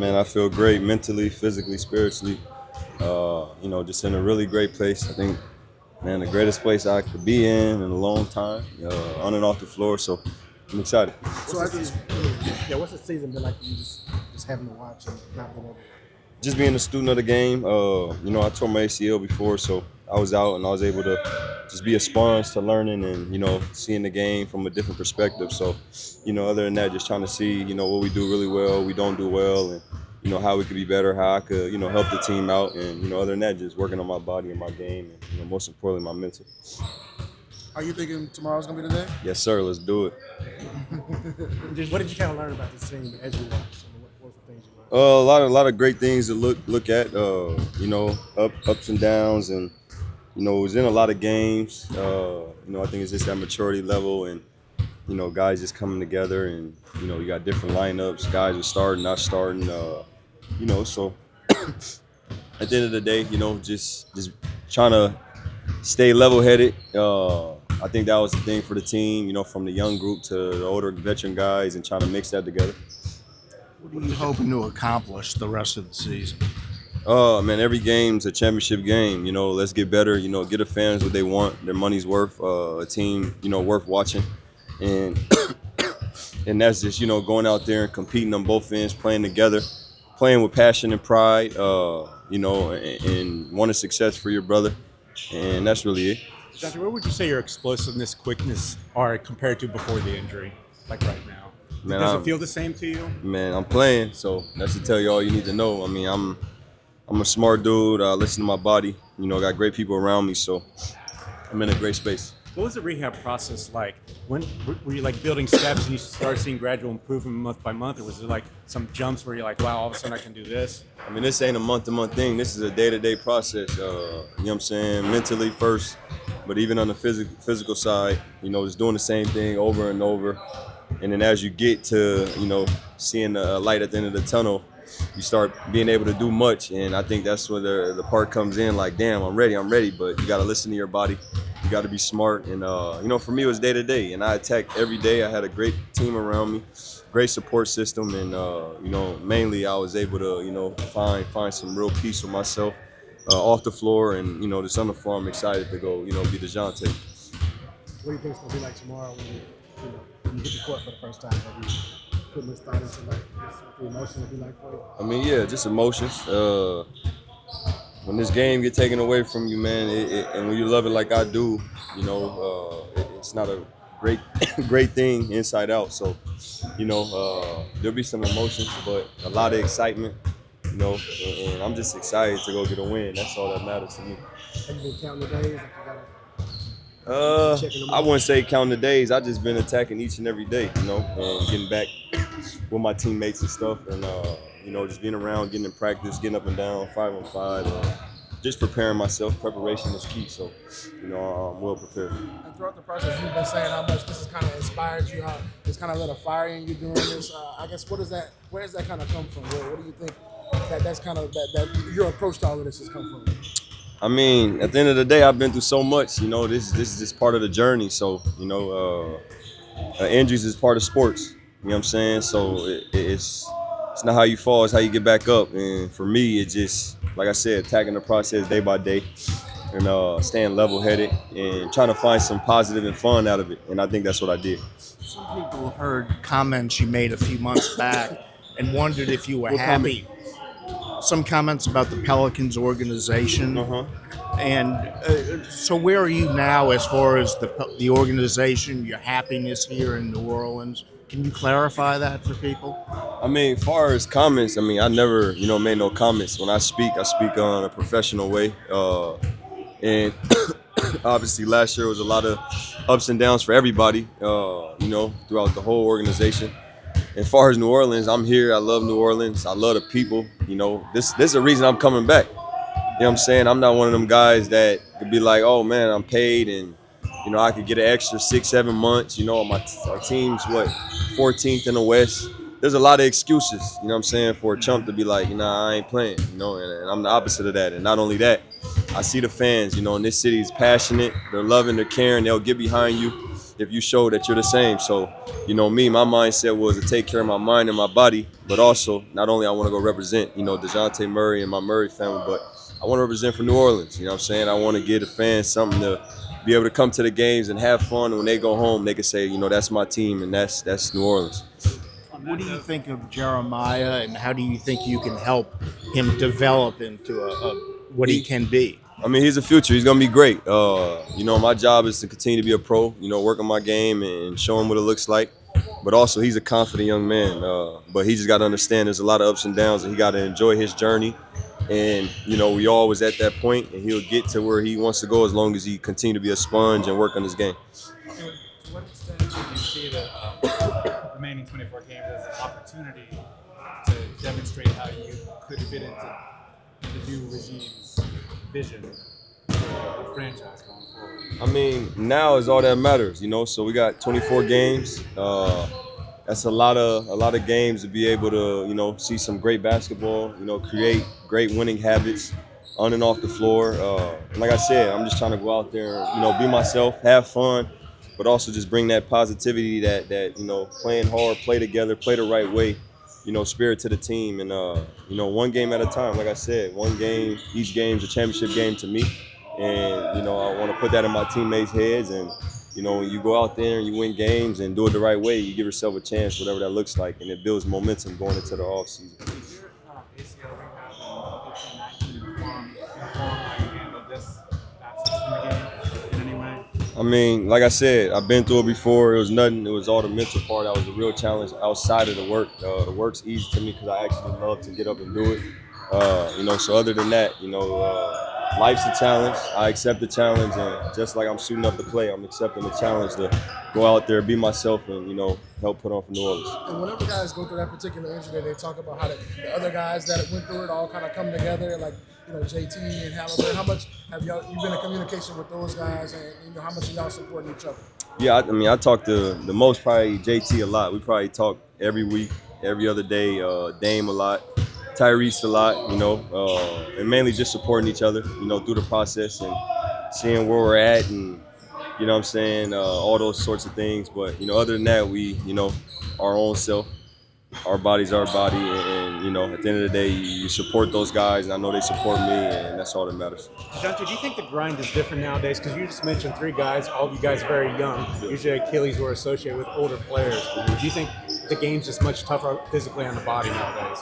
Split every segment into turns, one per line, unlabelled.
Man, I feel great mentally, physically, spiritually. Just in a really great place. I think, man, the greatest place I could be in a long time, on and off the floor. So I'm excited.
So what's the season been like for you just having to watch and not being able to?
Just being a student of the game. I tore my ACL before, so I was out and I was able to just be a sponge to learning and seeing the game from a different perspective. So, other than that, just trying to see what we do really well, we don't do well, and how we could be better, how I could help the team out, and other than that, just working on my body and my game, and most importantly, my mental.
Are you thinking tomorrow's gonna be the day?
Yes, sir. Let's do it.
What did you kind of learn about this team as you watched? What were the things you learned?
A lot of great things to look at. Ups and downs, and it was in a lot of games. I think it's just that maturity level, and guys just coming together, and you got different lineups. Guys are starting, not starting. So at the end of the day, just trying to stay level-headed. I think that was the thing for the team. From the young group to the older veteran guys, and trying to mix that together.
What are you hoping to accomplish the rest of the season?
Man, every game's a championship game. Let's get better. Get the fans what they want, their money's worth. A team, worth watching, and and that's just going out there and competing on both ends, playing together, playing with passion and pride. And wanting success for your brother, and that's really it.
Doctor, where would you say your explosiveness, quickness are compared to before the injury, like right now?
Man,
Does it feel the same to you?
Man, I'm playing, so that's to tell you all you need to know. I mean, I'm a smart dude. I listen to my body. Got great people around me, so I'm in a great space.
What was the rehab process like? When were you like building steps and you start seeing gradual improvement month by month, or was it like some jumps where you're like, wow, all of a sudden I can do this?
I mean, this ain't a month-to-month thing. This is a day-to-day process. You know what I'm saying? Mentally first, but even on the physical side, just doing the same thing over and over. And then as you get to, seeing the light at the end of the tunnel, you start being able to do much. And I think that's where the part comes in, like, damn, I'm ready. But you got to listen to your body. You got to be smart. And, for me, it was day to day. And I attacked every day. I had a great team around me, great support system. And, mainly I was able to, find some real peace with myself off the floor. And, just on the floor, I'm excited to go, be Dejounte.
What do you think it's gonna be like tomorrow when you hit the court for the first time? Have you putting this thought into like what the emotion will be like for you?
I mean, yeah, just emotions. When this game get taken away from you, man, and when you love it like I do, it's not a great thing inside out. So, there'll be some emotions, but a lot of excitement, and I'm just excited to go get a win. That's all that matters to me.
Have you been counting the days? Like you gotta
I wouldn't say counting the days. I just been attacking each and every day, and getting back with my teammates and stuff, and just being around, getting in practice, getting up and down, 5-on-5, just preparing myself. Preparation is key, so I'm well prepared.
And throughout the process, you've been saying how much this has kind of inspired you, how it's kind of lit a fire in you doing this. I guess where does that kind of come from? What do you think that's kind of that your approach to all of this has come from?
I mean, at the end of the day, I've been through so much. This is just part of the journey. So, injuries is part of sports. You know what I'm saying? So it's not how you fall, it's how you get back up. And for me, it's just, like I said, attacking the process day by day, and staying level-headed and trying to find some positive and fun out of it. And I think that's what I did.
Some people heard comments you made a few months back and wondered if you were happy. Some comments about the Pelicans organization. And so where are you now as far as the organization, your happiness here in New Orleans? Can you clarify that for people?
I mean, as far as comments, I never, made no comments. When I speak on a professional way. And obviously last year was a lot of ups and downs for everybody, throughout the whole organization. As far as New Orleans, I'm here. I love New Orleans. I love the people. This is the reason I'm coming back. You know what I'm saying? I'm not one of them guys that could be like, oh, man, I'm paid and, I could get an extra 6-7 months. Our team's, 14th in the West. There's a lot of excuses, what I'm saying, for a chump to be like, I ain't playing, and I'm the opposite of that. And not only that, I see the fans, and this city is passionate. They're loving, they're caring. They'll get behind you. if you show that you're the same. So, me, my mindset was to take care of my mind and my body, but also not only I want to go represent, Dejounte Murray and my Murray family, but I want to represent for New Orleans. You know what I'm saying? I want to give the fans something to be able to come to the games and have fun. And when they go home, they can say, that's my team and that's New Orleans.
What do you think of Jeremiah, and how do you think you can help him develop into what he can be?
I mean, he's a future. He's gonna be great. My job is to continue to be a pro. Work on my game and show him what it looks like. But also, he's a confident young man. But he just got to understand there's a lot of ups and downs, and he got to enjoy his journey. And we all was at that point, and he'll get to where he wants to go as long as he continue to be a sponge and work on his game.
To what extent do you see the remaining 24 games as an opportunity to demonstrate how you could fit into the new regime's vision for the franchise going forward?
I mean, now is all that matters, So we got 24 games. That's a lot of games to be able to, see some great basketball. Create great winning habits on and off the floor. Like I said, I'm just trying to go out there, be myself, have fun, but also just bring that positivity that playing hard, play together, play the right way. Spirit to the team, and one game at a time. Like I said, one game, each game's a championship game to me, and I want to put that in my teammates' heads. And when you go out there and you win games and do it the right way, you give yourself a chance, whatever that looks like, and it builds momentum going into the offseason.
Is your ACL rehab in 18-19 inform how you handle this absence from the game in any way?
I mean, like I said, I've been through it before. It was nothing. It was all the mental part. That was a real challenge outside of the work. The work's easy to me because I actually love to get up and do it. So other than that, life's a challenge. I accept the challenge, and just like I'm suiting up to play, I'm accepting the challenge to go out there, be myself, and help put on for New Orleans.
And whenever guys go through that particular injury, they talk about how the other guys that went through it all kind of come together, like JT and Halliburton. How much have you been in communication with those guys, and how much are y'all supporting each other?
Yeah, I talk to the most probably JT a lot. We probably talk every week, every other day. Dame a lot, Tyrese a lot, and mainly just supporting each other, through the process and seeing where we're at, and all those sorts of things. But other than that, we our own self. Our body's our body, and at the end of the day, you support those guys, and I know they support me, and that's all that matters.
Dejounte, do you think the grind is different nowadays? Because you just mentioned 3 guys, all of you guys very young. Usually Achilles were associated with older players. Do you think the game's just much tougher physically on the body nowadays?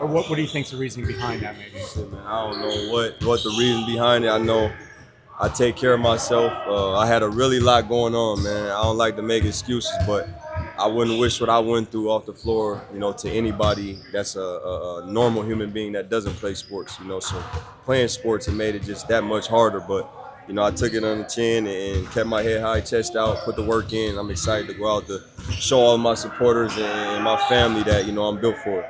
Or what do you think's the reasoning behind that, maybe?
Man, I don't know what the reason behind it. I know I take care of myself. I had a really lot going on, man. I don't like to make excuses, but I wouldn't wish what I went through off the floor, to anybody that's a normal human being that doesn't play sports, So playing sports, it made it just that much harder. But, I took it on the chin and kept my head high, chest out, put the work in. I'm excited to go out to show all my supporters and my family that, I'm built for it.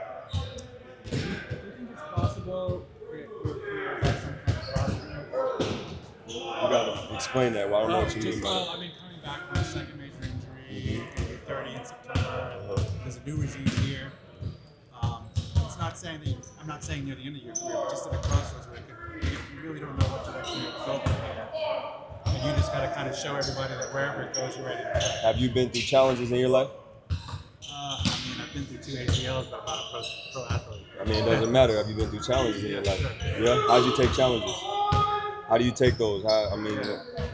Do you think it's possible for your career to have some kind of progress?
You got to explain that. Well, I don't know what you mean by that.
Coming back from a second major injury, you're 30 in September, and there's a new regime here. It's not saying that I'm not saying near the end of your career, but just at a crossroads where you really don't know what direction you're going from here. And you just got to kind of show everybody that wherever it goes, you're ready to play.
Have you been through challenges in your life?
I've been through 2 ACLs, but I'm not a pro athlete.
I mean, it doesn't matter. Have you been through challenges in your life? Yeah? How do you take challenges? How do you take those?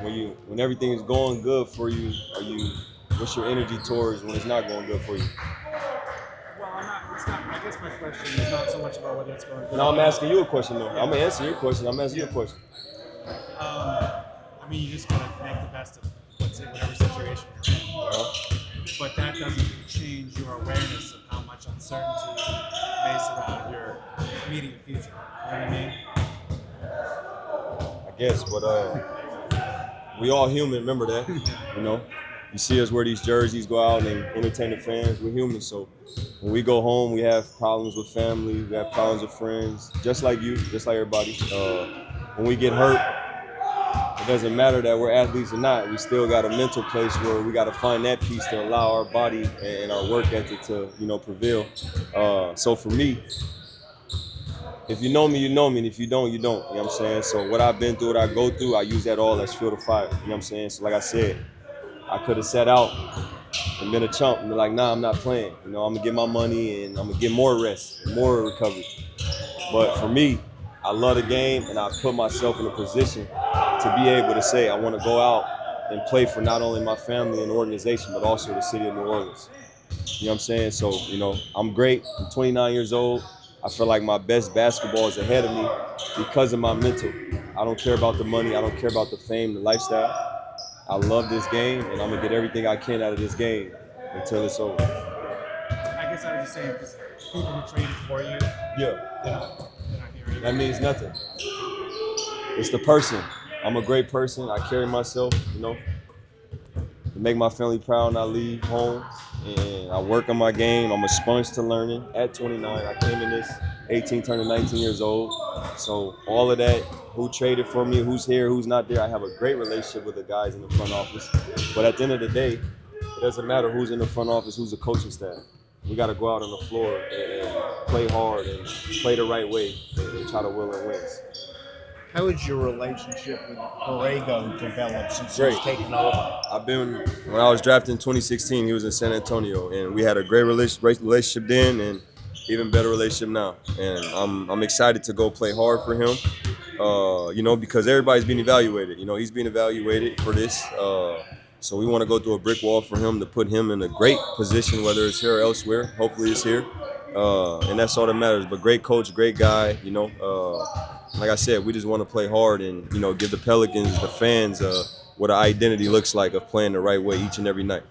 When everything is going good for you, what's your energy towards when it's not going good for you?
Well, I guess my question is not so much about whether it's going good.
No, I'm asking you a question, though. I'm going to answer your question. I'm asking you a question.
You just got to make the best of, let's say, whatever situation you're in. But that doesn't change your awareness of how much uncertainty may surround your immediate future. You know what I mean?
I guess, but we all human, remember that, You see us wear these jerseys, go out and entertain the fans. We're human, so when we go home, we have problems with family, we have problems with friends, just like you, just like everybody. When we get hurt, it doesn't matter that we're athletes or not. We still got a mental place where we got to find that piece to allow our body and our work ethic to, prevail. So for me, if you know me, you know me, and if you don't, you don't. You know what I'm saying? So what I've been through, what I go through, I use that all as fuel to fire. You know what I'm saying? So like I said, I could have sat out and been a chump and be like, nah, I'm not playing. You know, I'm gonna get my money and I'm gonna get more rest, more recovery. But for me, I love the game and I put myself in a position to be able to say I want to go out and play for not only my family and organization, but also the city of New Orleans. You know what I'm saying? So, you know, I'm great. I'm 29 years old. I feel like my best basketball is ahead of me because of my mental. I don't care about the money. I don't care about the fame, the lifestyle. I love this game, and I'm going to get everything I can out of this game until it's over.
I guess I was just saying, because people who traded for you,
Yeah,
they're not here anymore.
that means nothing. It's the person. I'm a great person. I carry myself, you know, to make my family proud and I leave home. And I work on my game. I'm a sponge to learning. At 29, I came in this 18, turning 19 years old. So all of that, who traded for me, who's here, who's not there, I have a great relationship with the guys in the front office. But at the end of the day, it doesn't matter who's in the front office, who's the coaching staff. We got to go out on the floor and play hard and play the right way and try to win and wins.
How has your relationship with Borrego developed since
Great.
he's taken over?
When I was drafted in 2016, he was in San Antonio, and we had a great relationship then, and even better relationship now. And I'm excited to go play hard for him, you know, because everybody's being evaluated. You know, he's being evaluated for this, so we want to go through a brick wall for him to put him in a great position, whether it's here or elsewhere. Hopefully, it's here, and that's all that matters. But great coach, great guy, you know. Like I said, we just want to play hard and, you know, give the Pelicans, the fans, what an identity looks like of playing the right way each and every night.